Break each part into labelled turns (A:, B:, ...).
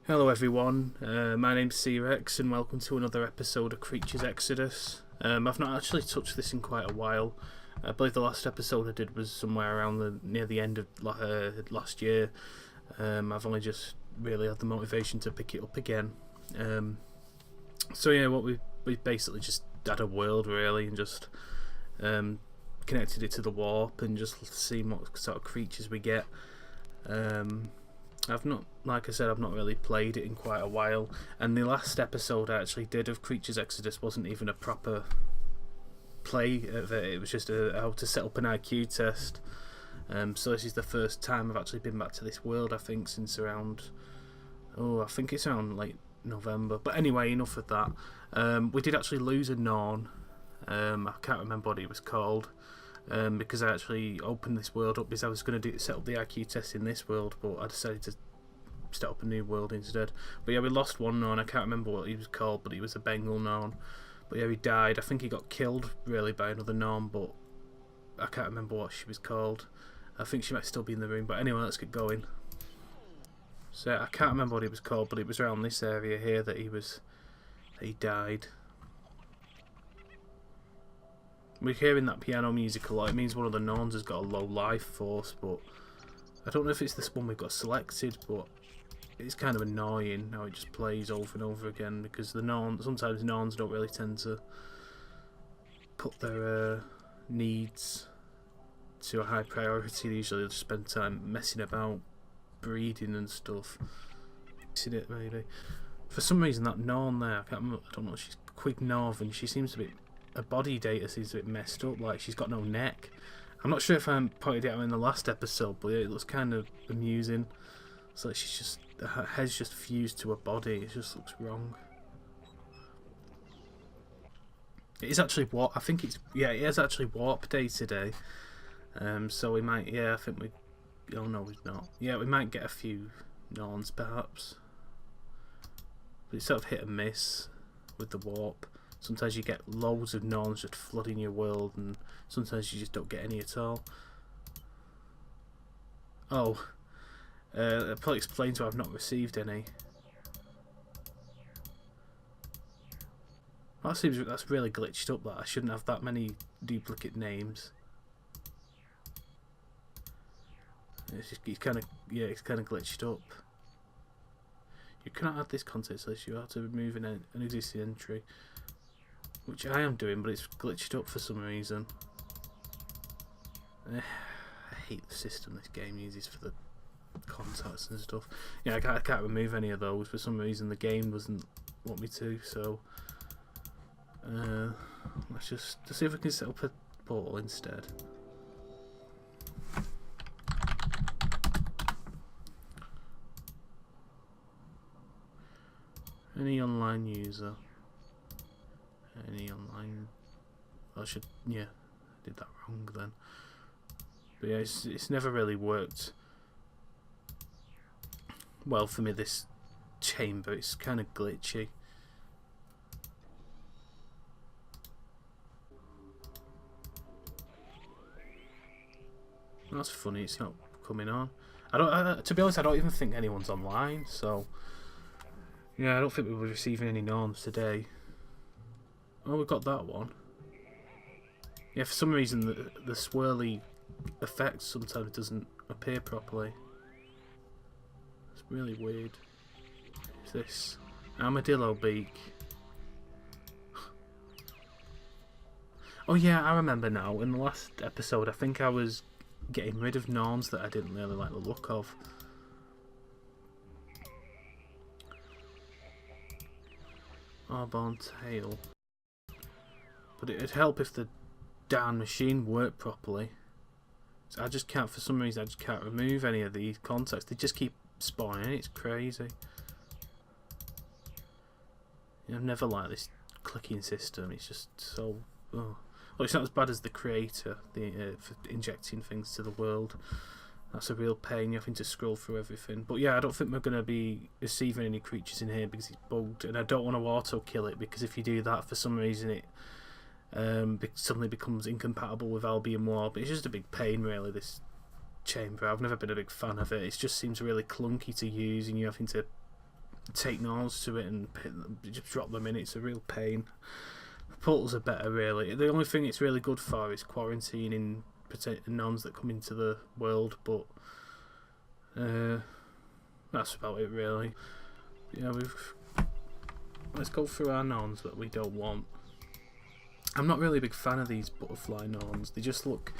A: Hello everyone, my name's C-Rex and welcome to another episode of Creatures Exodus. I've not actually touched this in quite a while. I believe the last episode I did was somewhere around near the end of last year. I've only just really had the motivation to pick it up again. So yeah, what we basically just had a world really and just connected it to the warp and just seen what sort of creatures we get. I've not, like I said, I've not really played it in quite a while, and the last episode I actually did of Creatures Exodus wasn't even a proper play of it. It was just how to set up an IQ test. So this is the first time I've actually been back to this world, I think, since around, I think it's around late November. But anyway, enough of that. We did actually lose a Norn. I can't remember what it was called. Because I actually opened this world up because I was going to set up the IQ test in this world, but I decided to set up a new world instead. But yeah, we lost one Norn. I can't remember what he was called, but he was a Bengal Norn. But yeah, he died. I think he got killed really by another Norn, but I can't remember what she was called. I think she might still be in the room. But anyway, let's get going. So I can't remember what he was called, but it was around this area here that he died. We're hearing that piano music a lot. It means one of the Norns has got a low life force, but I don't know if it's this one we've got selected, but it's kind of annoying how it just plays over and over again because sometimes Norns don't really tend to put their needs to a high priority. They usually just spend time messing about, breeding and stuff. Seen it maybe. For some reason that Norn there, I don't know, she's Quig Northern, she seems to be, her body data seems a bit messed up, like she's got no neck. I'm not sure if I pointed it out in the last episode, but yeah, it looks kind of amusing. It's like her head's just fused to her body, it just looks wrong. It is actually I think it is actually warp day today. So we might, I think oh no we're not. Yeah, we might get a few Norns perhaps. But it's sort of hit and miss with the warp. Sometimes you get loads of Norns just flooding your world, and sometimes you just don't get any at all. Oh, that probably explains why I've not received any. That's really glitched up. That I shouldn't have that many duplicate names. It's kind of glitched up. You cannot add this context list. You have to remove an existing entry. Which I am doing, but it's glitched up for some reason. I hate the system this game uses for the contacts and stuff. Yeah, I can't remove any of those. For some reason the game doesn't want me to, so let's see if we can set up a portal instead. Any online user? Any online? I did that wrong then. But yeah, it's never really worked well for me, this chamber. It's kind of glitchy. That's funny, it's not coming on. To be honest, I don't even think anyone's online, so yeah, I don't think we were receiving any Norns today. Oh, we've got that one. Yeah, for some reason the swirly effect sometimes doesn't appear properly. It's really weird. What's this? Armadillo beak. Oh yeah, I remember now. In the last episode, I think I was getting rid of Norns that I didn't really like the look of. Airborne tail. But it'd help if the darn machine worked properly. So I just can't, for some reason, I just can't remove any of these contacts. They just keep spawning. It's crazy. I've never liked this clicking system. It's just so. Oh. Well, it's not as bad as the creator, for injecting things to the world. That's a real pain. You're having to scroll through everything. But yeah, I don't think we're going to be receiving any creatures in here because it's bugged, and I don't want to auto kill it because if you do that, for some reason it suddenly becomes incompatible with Albion Warp. It's just a big pain, really, this chamber. I've never been a big fan of it. It just seems really clunky to use, and you're having to take norns to it and just drop them in. It's a real pain. Portals are better, really. The only thing it's really good for is quarantining norns that come into the world, but that's about it, really. Yeah, let's go through our norns that we don't want. I'm not really a big fan of these butterfly norns. They just look...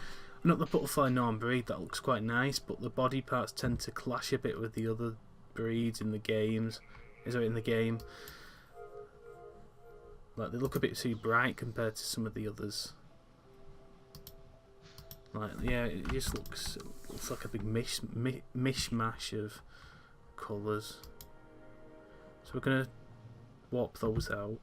A: Not the butterfly norn breed, that looks quite nice, but the body parts tend to clash a bit with the other breeds in the games. In the game. Like, they look a bit too bright compared to some of the others. Like, yeah, it just looks like a big mishmash of colours. So we're going to warp those out.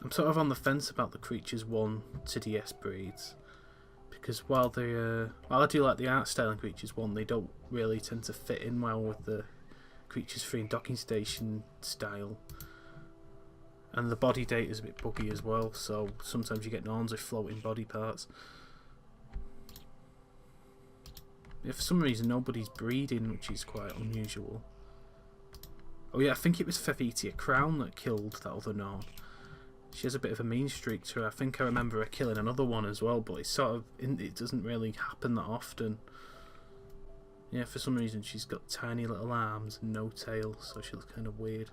A: I'm sort of on the fence about the Creatures 1 to DS breeds, because while I do like the art style in Creatures 1, they don't really tend to fit in well with the Creatures 3 and Docking Station style, and the body data is a bit buggy as well, so sometimes you get norns with floating body parts. Yeah, for some reason nobody's breeding, which is quite unusual. Oh yeah, I think it was Favitia Crown that killed that other norn. She has a bit of a mean streak to her. I think I remember her killing another one as well, but it's sort of it doesn't really happen that often. Yeah, for some reason she's got tiny little arms and no tail, so she looks kind of weird.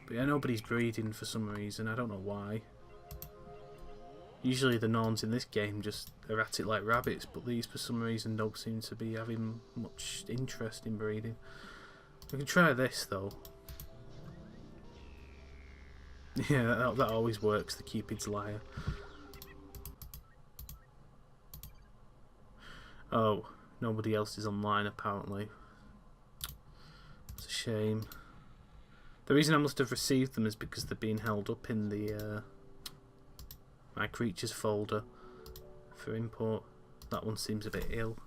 A: But yeah, nobody's breeding for some reason. I don't know why. Usually the norns in this game just are at it like rabbits, but these for some reason don't seem to be having much interest in breeding. We can try this though. Yeah, that always works, the Cupid's liar. Oh, nobody else is online apparently. It's a shame. The reason I must have received them is because they're being held up in the my creatures folder for import. That one seems a bit ill.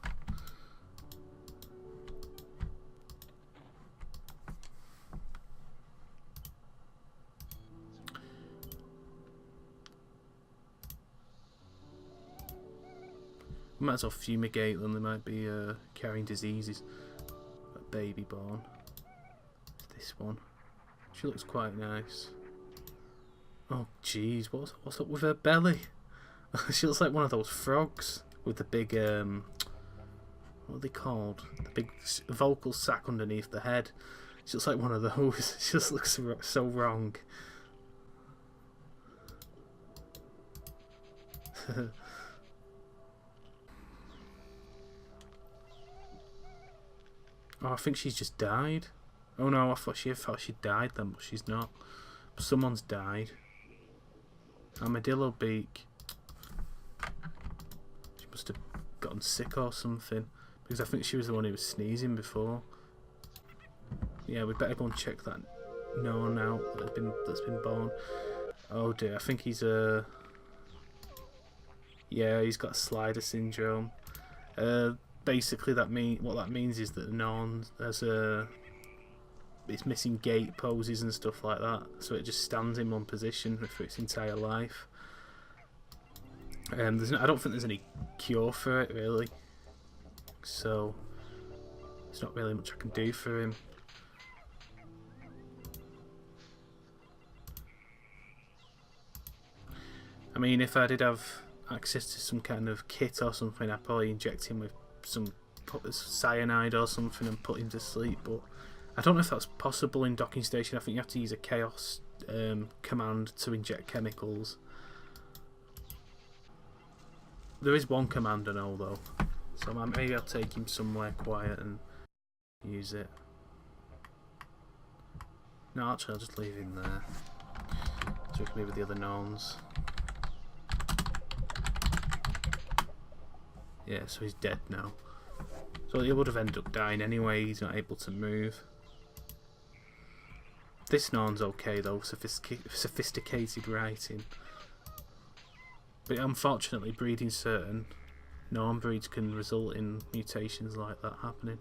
A: Might as well fumigate them, they might be carrying diseases. A baby born. It's this one. She looks quite nice. Oh jeez, what's up with her belly? She looks like one of those frogs with the big what are they called? The big vocal sac underneath the head. She looks like one of those. She just looks so wrong. Oh, I think she's just died. Oh no, I thought she died then, but she's not. But someone's died. Armadillo beak. She must have gotten sick or something, because I think she was the one who was sneezing before. Yeah, we better go and check that norn out that's been born. Oh dear, I think he's yeah, he's got slider syndrome. Basically, what that means is that the norn it's missing gait poses and stuff like that, so it just stands in one position for its entire life. I don't think there's any cure for it really, so there's not really much I can do for him. I mean, if I did have access to some kind of kit or something, I'd probably inject him with some cyanide or something and put him to sleep, but I don't know if that's possible in Docking Station. I think you have to use a chaos command to inject chemicals. There is one command I know though, so maybe I'll take him somewhere quiet and use it. No, actually I'll just leave him there, so he can be with the other norns. Yeah, so he's dead now. So he would have ended up dying anyway, he's not able to move. This norn's okay though, sophisticated writing. But unfortunately, breeding certain norn breeds can result in mutations like that happening.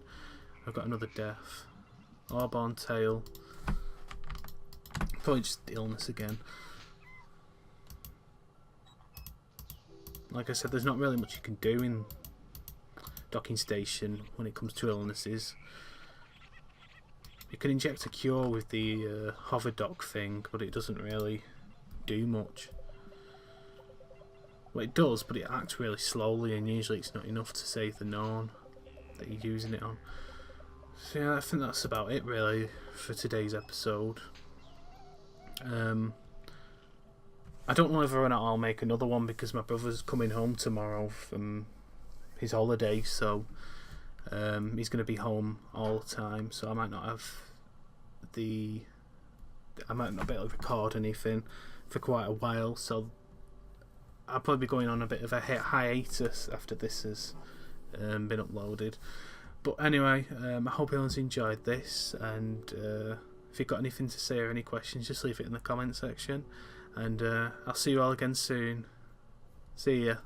A: I've got another death. Airborne tail. Probably just illness again. Like I said, there's not really much you can do in Docking Station when it comes to illnesses. You can inject a cure with the hover dock thing, but it doesn't really do much. Well, it does, but it acts really slowly, and usually it's not enough to save the norn that you're using it on. So yeah, I think that's about it really for today's episode. I don't know whether or not I'll make another one because my brother's coming home tomorrow from his holiday, so he's going to be home all the time, so I might not be able to record anything for quite a while, so I'll probably be going on a bit of a hiatus after this has been uploaded. But anyway, I hope everyone's enjoyed this, and if you've got anything to say or any questions, just leave it in the comment section, and I'll see you all again soon. See ya.